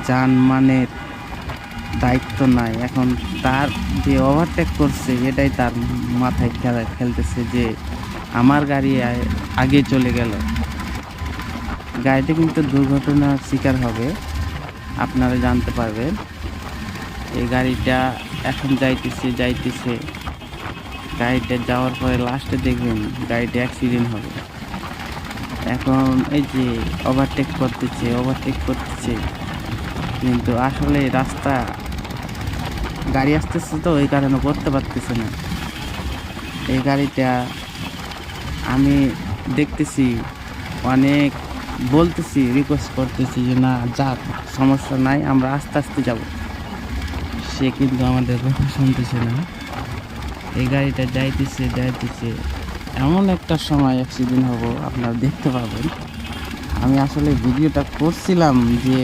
জানমানের দায়িত্ব নাই। এখন তার যে ওভারটেক করছে এটাই তার মাথায় খেলতেছে যে আমার গাড়ি আগে চলে গেল। গাড়িটা কিন্তু দুর্ঘটনার শিকার হবে, আপনারা জানতে পারবেন। এই গাড়িটা এখন যাইতেছে, গাড়িটা যাওয়ার পরে লাস্টে দেখবেন গাড়িটা অ্যাক্সিডেন্ট হবে। এখন এই যে ওভারটেক করতেছে, কিন্তু আসলে রাস্তা গাড়ি আসতেছে তো এই কারণে করতে পারতেছে না। এই গাড়িটা আমি দেখতেছি, অনেক বলতেছি, রিকোয়েস্ট করতেছি যে না যাক, সমস্যা নাই, আমরা আস্তে আস্তে যাব। সে কিন্তু আমাদের কথা শুনতেছে না। এই গাড়িটা যাইতেছে, এমন একটা সময় অ্যাক্সিডেন্ট হবো আপনারা দেখতে পাবেন। আমি আসলে ভিডিওটা করছিলাম যে